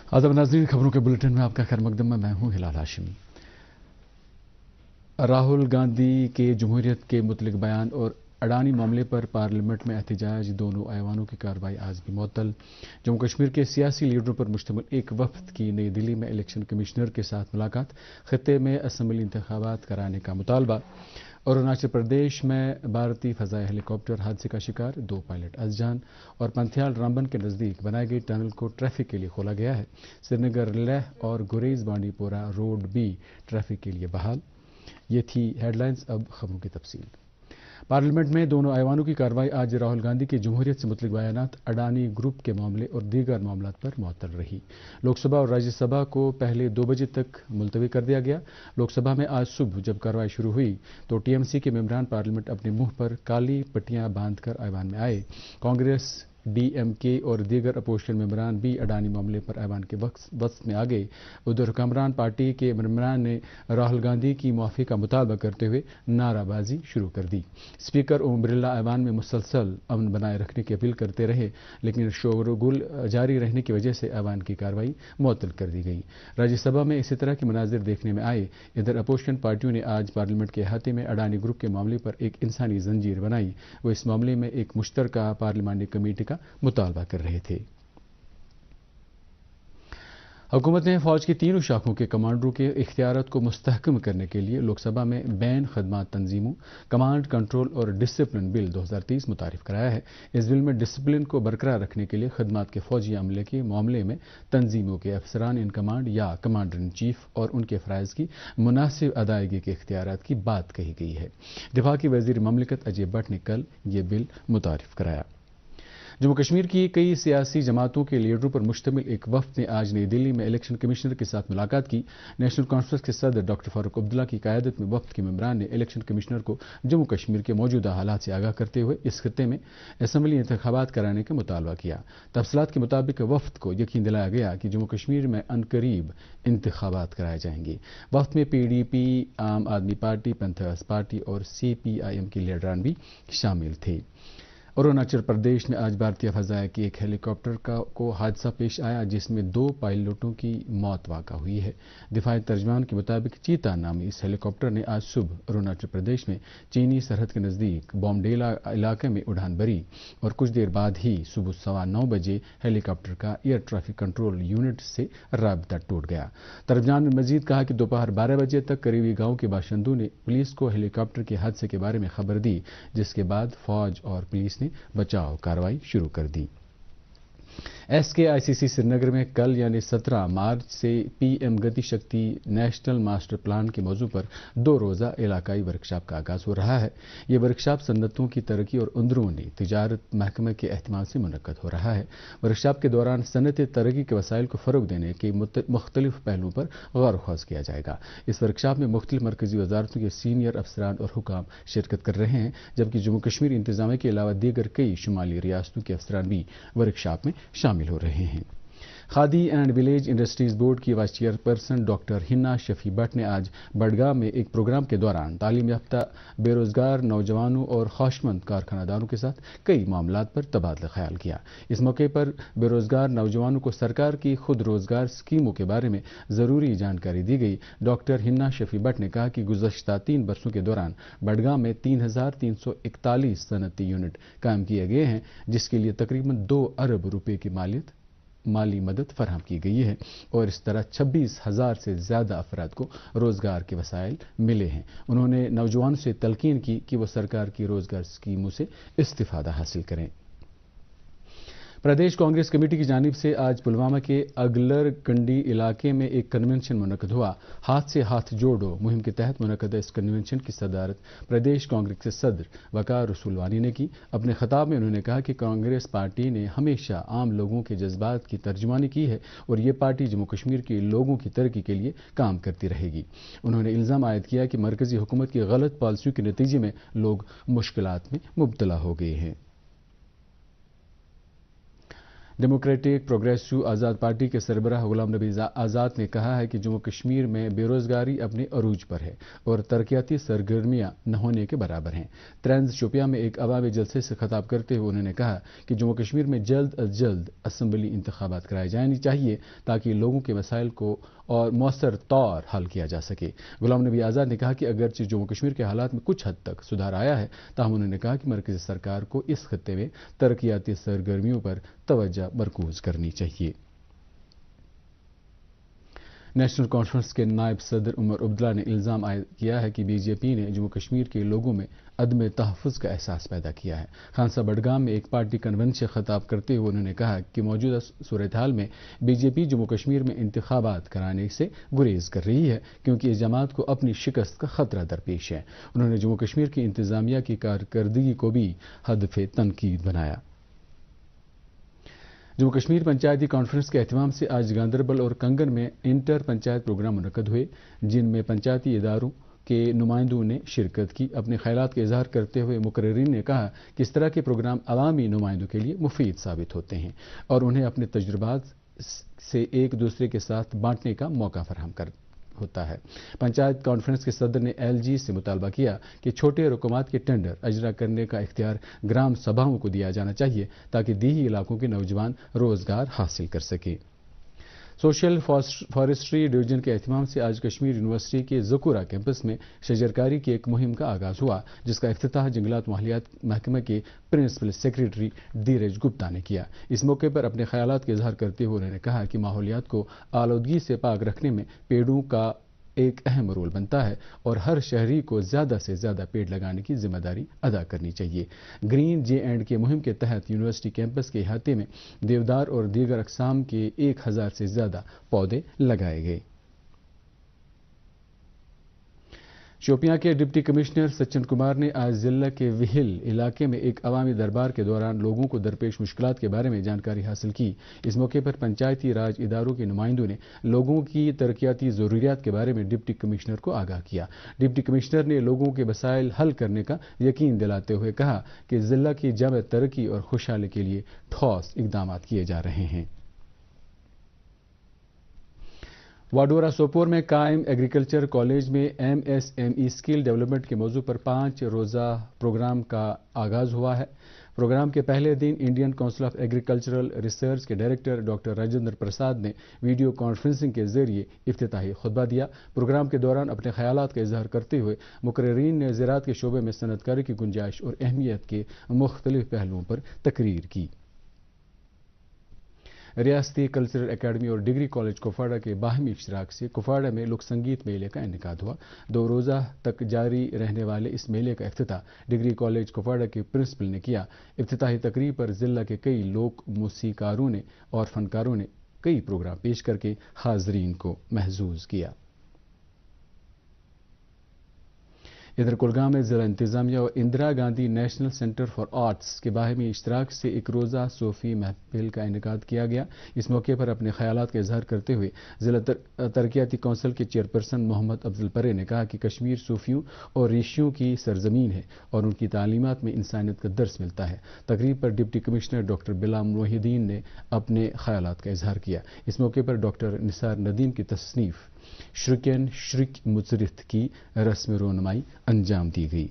आदाब नाज़रीन, खबरों के बुलेटिन में आपका खैर मकदम मैं हूं हिलाल हाशिमी। राहुल गांधी के जमहूरियत के मुतल्लिक़ बयान और अडानी मामले पर पार्लियामेंट में एहतजाज, दोनों ऐवानों की कार्रवाई आज भी मुअत्तल। जम्मू कश्मीर के सियासी लीडरों पर मुश्तमिल एक वफ्द की नई दिल्ली में इलेक्शन कमिश्नर के साथ मुलाकात, खित्ते में असम्बली इंतखाबात कराने का मुतालबा। अरुणाचल प्रदेश में भारतीय फ़ज़ाई हेलीकॉप्टर हादसे का शिकार, 2 पायलट अज़जान। और पंथियाल रामबन के नज़दीक बनाई गई टनल को ट्रैफिक के लिए खोला गया है। श्रीनगर लेह और गुरेज बांडीपोरा रोड भी ट्रैफिक के लिए बहाल। ये थी हेडलाइंस, अब खबरों की तफसील। पार्लियामेंट में दोनों ऐवानों की कार्रवाई आज राहुल गांधी की जमहूरियत से मुतल्लिक़ बयानात, अडानी ग्रुप के मामले और दीगर मामलात पर मुअत्तल रही। लोकसभा और राज्यसभा को पहले 2 बजे तक मुलतवी कर दिया गया। लोकसभा में आज सुबह जब कार्रवाई शुरू हुई तो टीएमसी के मेंबरान पार्लियामेंट अपने मुंह पर काली पट्टियां बांधकर ऐवान में आए। कांग्रेस, डीएमके और दीगर अपोजिशन मेंबरान भी अडानी मामले पर ऐवान के वक्त में आ गए। उधर हुक्मरान पार्टी के मेंबरान ने राहुल गांधी की मुआफ़ी का मुतालबा करते हुए नाराबाजी शुरू कर दी। स्पीकर ओम बिरला ऐवान में मुसलसल अमन बनाए रखने की अपील करते रहे, लेकिन शोरगुल जारी रहने की वजह से ऐवान की कार्रवाई मुअत्तल कर दी गई। राज्यसभा में इसी तरह के मनाजिर देखने में आए। इधर अपोजिशन पार्टियों ने आज पार्लियामेंट के अहाते में अडानी ग्रुप के मामले पर एक इंसानी जंजीर बनाई। वो इस मामले में एक मुश्तरका पार्लिमानी कमेटी का मुतालबा कर रहे थे। हुकूमत ने फौज की तीनों शाखों के कमांडरों के इख्तियारात को मुस्तहकम करने के लिए लोकसभा में बैन खदमात तंजीमों, कमांड कंट्रोल और डिसिप्लिन बिल 2030 मुतारिफ कराया है। इस बिल में डिसिप्लिन को बरकरार रखने के लिए खदमात के फौजी अमले के मामले में तंजीमों के अफसरान इन कमांड या कमांडर इन चीफ और उनके फ़राइज़ की मुनासिब अदायगी के इख्तियारात की बात कही गई है। दिफा की वज़ीर ममलिकत अजय भट्ट ने कल ये बिल मुतारिफ कराया। जम्मू कश्मीर की कई सियासी जमातों के लीडरों पर मुश्तमिल एक वफ्द ने आज नई दिल्ली में इलेक्शन कमिश्नर के साथ मुलाकात की। नेशनल कॉन्फ्रेंस के सदर डॉक्टर फारूक अब्दुल्ला की क़यादत में वफ्द के मेंबरान ने इलेक्शन कमिश्नर को जम्मू कश्मीर के मौजूदा हालात से आगाह करते हुए इस खित्ते में असम्बली इंतखाबात कराने का मुतालबा किया। तफसीलात के मुताबिक वफ्द को यकीन दिलाया गया कि जम्मू कश्मीर में अनकरीब इंतखाबात कराए जाएंगे। वफ्द में पीडीपी, आम आदमी पार्टी, पंथर्स पार्टी और सीपीआईएम के लीडरान भी शामिल थे। अरुणाचल प्रदेश में आज भारतीय फ़ज़ाई की एक हेलीकॉप्टर को हादसा पेश आया, जिसमें 2 पायलटों की मौत वाक़ा हुई है। दिफाई तर्जमान के मुताबिक चीता नामी इस हेलीकॉप्टर ने आज सुबह अरुणाचल प्रदेश में चीनी सरहद के नज़दीक बॉम्बडेला इलाके में उड़ान भरी और कुछ देर बाद ही सुबह 9:15 बजे हेलीकॉप्टर का एयर ट्रैफिक कंट्रोल यूनिट से राबता टूट गया। तर्जमान ने मजीद कहा कि दोपहर 12 बजे तक करीबी गाँव के बाशिंदों ने पुलिस को हेलीकॉप्टर के हादसे के बारे में खबर दी, जिसके बाद फौज और पुलिस ने बचाव कार्रवाई शुरू कर दी। SKICC श्रीनगर में कल यानी 17 मार्च से PM गति शक्ति नेशनल मास्टर प्लान के मौजू पर 2 रोज़ा इलाकाई वर्कशॉप का आगाज़ हो रहा है। ये वर्कशॉप सनअतों की तरक्की और अंदरूनी तिजारत महकमे के अहतमाम से मुनक्कद हो रहा है। वर्कशॉप के दौरान सनअती तरक्की के वसाइल को फ़रोग़ देने के मुख्तलिफ पहलुओं पर गौर ख़ौज़ किया जाएगा। इस वर्कशॉप में मुख्तलिफ मरकज़ी वज़ारतों के सीनियर अफसरान और हुकाम शिरकत कर रहे हैं, जबकि जम्मू कश्मीर इंतज़ामिया के अलावा दीगर कई शुमाली रियासतों के अफसरान भी वर्कशॉप में शामिल हो रहे हैं। Khadi and village industries board की vice chairperson doctor Hina Shafi Bhatt ने आज बडगाम में एक प्रोग्राम के दौरान तालीम याफ्ता बेरोजगार नौजवानों और ख्वाहिशमंद कारखानादारों के साथ कई मामलात पर तबादला ख्याल किया। इस मौके पर बेरोजगार नौजवानों को सरकार की खुद रोजगार स्कीमों के बारे में ज़रूरी जानकारी दी गई। डॉक्टर हिना शफी भट्ट ने कहा कि गुज़श्ता 3 बरसों के दौरान बडगाम में 3,341 सनअती यूनिट कायम किए गए हैं, जिसके लिए तकरीबन 2 अरब रुपए की माली मदद फराहम की गई है और इस तरह 26,000 से ज़्यादा अफराद को रोज़गार के वसाइल मिले हैं। उन्होंने नौजवानों से तलकीन की कि वो सरकार की रोज़गार स्कीमों से इस्तिफ़ादा हासिल करें। प्रदेश कांग्रेस कमेटी की जानिब से आज पुलवामा के अगलर कंडी इलाके में एक कन्वेंशन मुनक्कद हुआ। हाथ से हाथ जोड़ो मुहिम के तहत मुनक्कद इस कन्वेंशन की सदारत प्रदेश कांग्रेस के सदर वकार रसूलवानी ने की। अपने खिताब में उन्होंने कहा कि कांग्रेस पार्टी ने हमेशा आम लोगों के जज्बात की तर्जुमानी की है और ये पार्टी जम्मू कश्मीर के लोगों की तरक्की के लिए काम करती रहेगी। उन्होंने इल्ज़ाम आयद किया कि मरकज़ी हुकूमत की गलत पॉलिसियों के नतीजे में लोग मुश्किलात में मुब्तला हो गए हैं। डेमोक्रेटिक प्रोग्रेसिव आज़ाद पार्टी के सरबराह गुलाम नबी आज़ाद ने कहा है कि जम्मू कश्मीर में बेरोजगारी अपने अरूज पर है और तरक्याती सरगर्मियां न होने के बराबर हैं। ट्रेंज शोपियां में एक अवामी जलसे से खिताब करते हुए उन्होंने कहा कि जम्मू कश्मीर में जल्द अज जल्द असम्बली इंतखाबात कराए जाने चाहिए ताकि लोगों के मसाइल को और मौसर तौर हल किया जा सके। गुलाम नबी आज़ाद ने कहा कि अगरचे जम्मू कश्मीर के हालात में कुछ हद तक सुधार आया है, ताहम उन्होंने कहा कि मरकज़ी सरकार को इस खत्ते में तरक्याती सरगर्मियों पर तवज्जो मरकूज करनी चाहिए। नेशनल कॉन्फ्रेंस के नायब सदर उमर अब्दुल्ला ने इल्ज़ाम आयद किया है कि बीजेपी ने जम्मू कश्मीर के लोगों में अदम तहफ़्फ़ुज़ का एहसास पैदा किया है। खानसा बडगाम में एक पार्टी कन्वेंशन से खिताब करते हुए उन्होंने कहा कि मौजूदा सूरत हाल में बीजेपी जम्मू कश्मीर में इंतखाबात कराने से गुरेज कर रही है क्योंकि इस जमात को अपनी शिकस्त का खतरा दरपेश है। उन्होंने जम्मू कश्मीर की इंतजामिया की कारकर्दगी को भी हदफ तनकीद बनाया। जम्मू कश्मीर पंचायती कॉन्फ्रेंस के एहतमाम से आज गांदरबल और कंगन में इंटर पंचायत प्रोग्राम मुनक्कद हुए, जिनमें पंचायती इदारों के नुमाइंदों ने शिरकत की। अपने ख्यालात का इजहार करते हुए मुकर्रिरीन ने कहा कि इस तरह के प्रोग्राम अवामी नुमाइंदों के लिए मुफीद साबित होते हैं और उन्हें अपने तजुर्बात से एक दूसरे के साथ बांटने का मौका फराहम होता है। पंचायत कॉन्फ्रेंस के सदर ने एलजी से मुतालबा किया कि छोटे रुकमात के टेंडर अजरा करने का इख्तियार ग्राम सभाओं को दिया जाना चाहिए ताकि दीही इलाकों के नौजवान रोजगार हासिल कर सके। सोशल फॉरेस्ट्री डिवीजन के एहतमाम से आज कश्मीर यूनिवर्सिटी के ज़कुरा कैंपस में शजरकारी की एक मुहिम का आगाज हुआ, जिसका इफ्तिताह जंगलात माहौलियात महकमे के प्रिंसिपल सेक्रेटरी धीरज गुप्ता ने किया। इस मौके पर अपने ख्यालात का इजहार करते हुए उन्होंने कहा कि माहौलियात को आलूदगी से पाक रखने में पेड़ों का एक अहम रोल बनता है और हर शहरी को ज़्यादा से ज़्यादा पेड़ लगाने की जिम्मेदारी अदा करनी चाहिए। ग्रीन J&K मुहिम के तहत यूनिवर्सिटी कैंपस के अहाते में देवदार और दीगर अकसाम के 1000 से ज़्यादा पौधे लगाए गए। शोपियां के डिप्टी कमिश्नर सचिन कुमार ने आज जिला के विहिल इलाके में एक अवामी दरबार के दौरान लोगों को दरपेश मुश्किलात के बारे में जानकारी हासिल की। इस मौके पर पंचायती राज इदारों के नुमाइंदों ने लोगों की तरक्याती ज़रूरियात के बारे में डिप्टी कमिश्नर को आगाह किया। डिप्टी कमिश्नर ने लोगों के मसाइल हल करने का यकीन दिलाते हुए कहा कि जिला की जम तरक्की और खुशहाली के लिए ठोस इकदाम किए जा रहे हैं। वाडोरा सोपोर में कायम एग्रीकल्चर कॉलेज में MSME स्किल डेवलपमेंट के मौजू पर 5 रोज़ा प्रोग्राम का आगाज हुआ है। प्रोग्राम के पहले दिन Indian council of agricultural research के डायरेक्टर डॉक्टर राजेंद्र प्रसाद ने वीडियो कॉन्फ्रेंसिंग के जरिए इफ्तिताही खुतबा दिया। प्रोग्राम के दौरान अपने ख्यालात का इजहार करते हुए मुकर्रिरीन ने ज़राअत के शोबे में सनअतकारी की गुंजाइश और अहमियत के मुख्तलिफ पहलुओं पर तकरीर की। रियासती कल्चरल एकेडमी और डिग्री कॉलेज कुपवाड़ा के बाहमी इश्तराक से कुपवाड़ा में लोक संगीत मेले का इनेकाद हुआ। 2 रोज़ा तक जारी रहने वाले इस मेले का इफ्तिताह डिग्री कॉलेज कुपवाड़ा के प्रिंसिपल ने किया। इफ्तिताही तकरीब पर जिला के कई लोक मूसीकारों ने और फनकारों ने कई प्रोग्राम पेश करके हाजरीन को महजूज किया। इधर कुलगाम में जिला इंतजामिया और Indira Gandhi national centre for arts के बाहमी इश्तराक से एक रोज़ा सूफी महफिल का इनेकाद किया गया। इस मौके पर अपने ख्यालात का इजहार करते हुए जिला तरक्याती कौंसिल के चेयरपर्सन मोहम्मद अफजल परे ने कहा कि कश्मीर सूफियों और ऋषियों की सरजमीन है और उनकी तालीमात में इंसानियत का दर्स मिलता है। तकरीब पर deputy commissioner doctor Bilal Mohiddin ने अपने ख्यालात का इजहार किया। इस मौके पर डॉक्टर निसार नदीम की तसनीफ श्रिकन श्रिक मुजरित की रस्म रोनमाई अंजाम दी गई।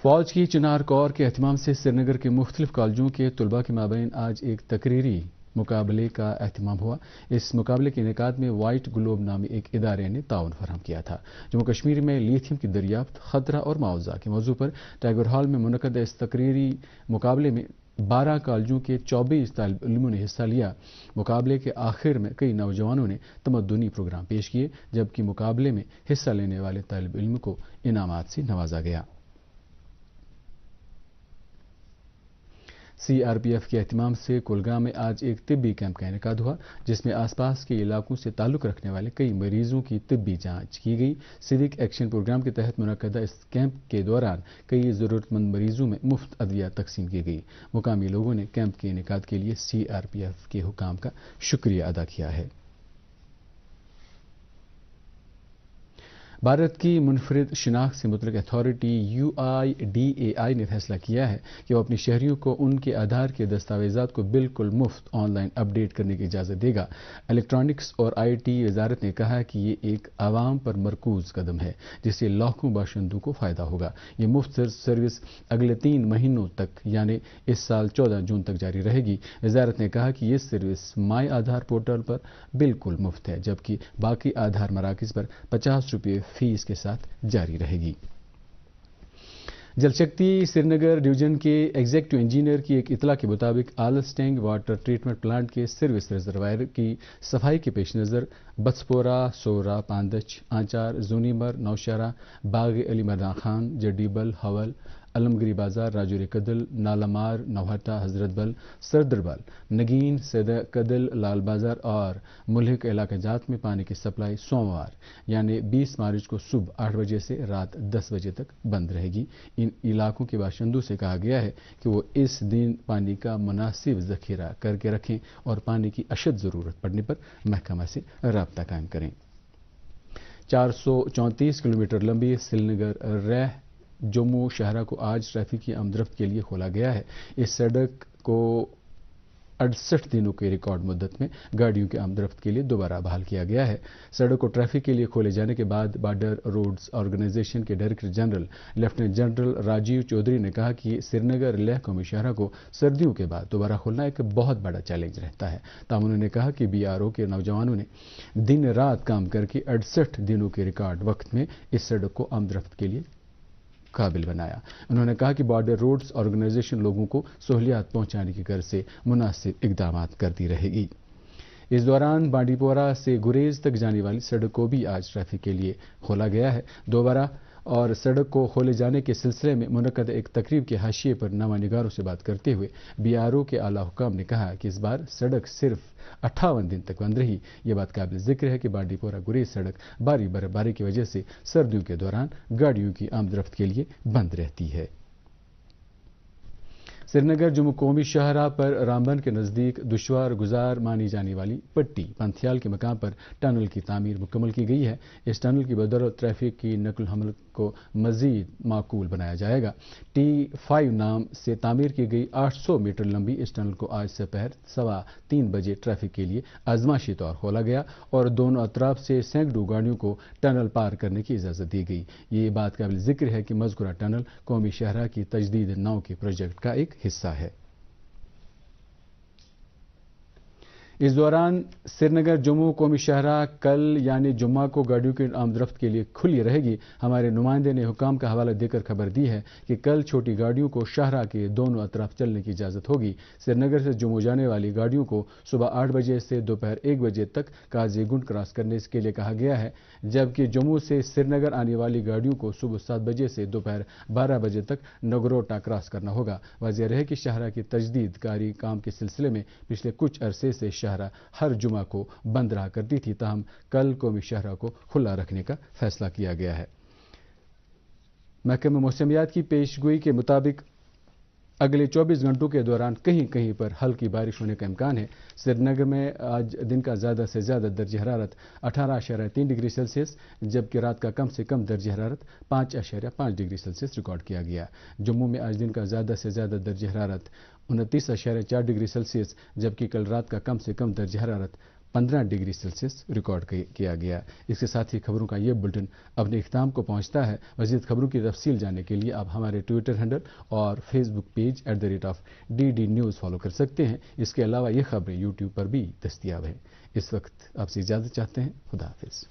फौज की चिनार कौर के एहतमाम से श्रीनगर के मुख्तलिफ कॉलेजों के तलबा के माबैन आज एक तकरीरी मुकाबले का एहतमाम हुआ। इस मुकाबले के इनेकाद में वाइट ग्लोब नामी एक इदारे ने ताउन फराहम किया था। जम्मू कश्मीर में लिथियम की दरियाफ्त, खतरा और मुआवजा के मौजू पर टाइगर हॉल में मुनक्कद इस तकरीरी मुकाबले में 12 कॉलेजों के 24 तालिब इल्मों ने हिस्सा लिया। मुकाबले के आखिर में कई नौजवानों ने तमद्दुनी प्रोग्राम पेश किए, जबकि मुकाबले में हिस्सा लेने वाले तालिब इल्म को इनामात से नवाजा गया। CRPF کے اہتمام سے کولگام میں آج ایک طبی کیمپ کا انعقاد ہوا، جس میں آس پاس کے علاقوں سے تعلق رکھنے والے کئی مریضوں کی طبی جانچ کی گئی۔ سیوک ایکشن پروگرام کے تحت منعقدہ اس کیمپ کے دوران کئی ضرورت مند مریضوں میں مفت ادویات تقسیم کی گئی۔ مقامی لوگوں نے کیمپ کے انعقاد کے لیے CRPF کے حکام کا شکریہ ادا کیا ہے۔ بھارت کی منفرد شناخت سے متعلق اتھارٹی UIDAI نے فیصلہ کیا ہے کہ وہ اپنے شہریوں کو ان کے آدھار کے دستاویزات کو بالکل مفت آن لائن اپ ڈیٹ کرنے کی اجازت دے گا۔ الیکٹرانکس اور IT وزارت نے کہا کہ یہ ایک عوام پر مرکوز قدم ہے جس سے لاکھوں باشندوں کو فائدہ ہوگا۔ یہ مفت سروس اگلے 3 مہینوں تک یعنی اس سال 14 جون تک جاری رہے گی۔ وزارت نے کہا کہ یہ سروس مائی آدھار پورٹل پر بالکل مفت ہے، جبکہ باقی آدھار مراکز پر 50 روپے فیس کے ساتھ جاری رہے گی۔ جل شکتی سری نگر ڈویژن کے ایگزیکٹو انجینئر کی ایک اطلاع کے مطابق آلس ٹینگ واٹر ٹریٹمنٹ پلانٹ کے سروس ریزروائر کی صفائی کے پیش نظر بتسپورہ، سورہ، پاندچ، آنچار، زونیمر، نوشہرہ، باغ علی مردان خان، جڈیبل، حول، علمگری بازار، راجوری کدل، نالامار، نوہٹا، حضرت بل، سردربل، نگین، سیدہ کدل، لال بازار اور ملحق علاقہ جات میں پانی کی سپلائی سوموار یعنی 20 مارچ کو صبح 8 بجے سے رات 10 بجے تک بند رہے گی۔ ان علاقوں کے باشندوں سے کہا گیا ہے کہ وہ اس دن پانی کا مناسب ذخیرہ کر کے رکھیں اور پانی کی اشد ضرورت پڑنے پر محکمہ سے رابطہ قائم کریں۔ 434 کلومیٹر لمبی سری نگر ریح جموں شاہراہ کو آج ٹریفک کی آمد رفت کے لیے کھولا گیا ہے۔ اس سڑک کو 68 دنوں کے ریکارڈ مدت میں گاڑیوں کی آمد رفت کے لیے دوبارہ بحال کیا گیا ہے۔ سڑک کو ٹریفک کے لیے کھولے جانے کے بعد بارڈر روڈز آرگنائزیشن کے director general lieutenant general Rajiv Chaudhary نے کہا کہ سری نگر لیہ قومی شاہراہ کو سردیوں کے بعد دوبارہ کھولنا ایک بہت بڑا چیلنج رہتا ہے۔ تاہم انہوں نے کہا کہ BRO کے نوجوانوں نے دن رات کام کر کے 68 دنوں کے ریکارڈ وقت میں اس سڑک کو آمد رفت کے لیے قابل بنایا۔ انہوں نے کہا کہ بارڈر روڈز آرگنائزیشن لوگوں کو سہولیات پہنچانے کی غرض سے مناسب اقدامات کرتی رہے گی۔ اس دوران بانڈی پورہ سے گریز تک جانے والی سڑک کو بھی آج ٹریفک کے لیے کھولا گیا ہے۔ دوبارہ اور سڑک کو کھولے جانے کے سلسلے میں منعقدہ ایک تقریب کے حاشیے پر نامہ نگاروں سے بات کرتے ہوئے BRO کے اعلیٰ حکام نے کہا کہ اس بار سڑک صرف 58 دن تک بند رہی۔ یہ بات قابل ذکر ہے کہ بانڈی پورہ گریز سڑک بھاری برفباری کی وجہ سے سردیوں کے دوران گاڑیوں کی آمد رفت کے لیے بند رہتی ہے۔ سری نگر جموں قومی شاہراہ پر رامبن کے نزدیک دشوار گزار مانی جانے والی پٹی پنتھیال کے مقام پر ٹنل کی تعمیر مکمل کی گئی ہے۔ اس ٹنل کی بدولت ٹریفک کی نقل و حمل کو مزید معقول بنایا جائے گا۔ T5 نام سے تعمیر کی گئی 800 میٹر لمبی اس ٹنل کو آج دوپہر 3:15 بجے ٹریفک کے لیے آزمائشی طور کھولا گیا اور دونوں اطراف سے سینکڑوں گاڑیوں کو ٹنل پار کرنے کی اجازت دی گئی۔ یہ بات قابل ذکر ہے کہ مذکورہ ٹنل قومی شاہراہ کی تجدید نو کے پروجیکٹ کا ایک حصہ ہے۔ اس دوران سری نگر جموں قومی شاہراہ کل یعنی جمعہ کو گاڑیوں کی آمد رفت کے لیے کھلی رہے گی۔ ہمارے نمائندے نے حکام کا حوالہ دے کر خبر دی ہے کہ کل چھوٹی گاڑیوں کو شاہراہ کے دونوں اطراف چلنے کی اجازت ہوگی۔ سری نگر سے جموں جانے والی گاڑیوں کو صبح 8 بجے سے دوپہر 1 بجے تک قاضی گنڈ کراس کرنے کے لیے کہا گیا ہے، جبکہ جموں سے سری نگر آنے والی گاڑیوں کو صبح 7 بجے سے دوپہر 12 بجے تک نگروٹا کراس کرنا ہوگا۔ واضح رہے کہ شاہراہ کی تجدید کاری کام کے سلسلے میں پچھلے کچھ عرصے سے شاہراہ ہر جمعہ کو بند رہا کرتی تھی، تاہم کل قومی شاہراہ کو کھلا رکھنے کا فیصلہ کیا گیا ہے۔ محکمہ موسمیات کی پیشگوئی کے مطابق اگلے 24 گھنٹوں کے دوران کہیں کہیں پر ہلکی بارش ہونے کا امکان ہے۔ سری نگر میں آج دن کا زیادہ سے زیادہ درجہ حرارت 18.3 ڈگری سیلسیس جبکہ رات کا کم سے کم درجہ حرارت 5.5 ڈگری سیلسیس ریکارڈ کیا گیا۔ جموں میں آج دن کا زیادہ سے زیادہ درجہ حرارت 29.4 ڈگری سیلسیس جبکہ کل رات کا کم سے کم درجہ حرارت 15 ڈگری سیلسیس ریکارڈ کیا گیا۔ اس کے ساتھ ہی خبروں کا یہ بلٹن اپنے اختتام کو پہنچتا ہے۔ مزید خبروں کی تفصیل جاننے کے لیے آپ ہمارے ٹویٹر ہینڈل اور فیس بک پیج @DD News فالو کر سکتے ہیں۔ اس کے علاوہ یہ خبریں YouTube پر بھی دستیاب ہیں۔ اس وقت آپ سے اجازت چاہتے ہیں۔ خدا حافظ۔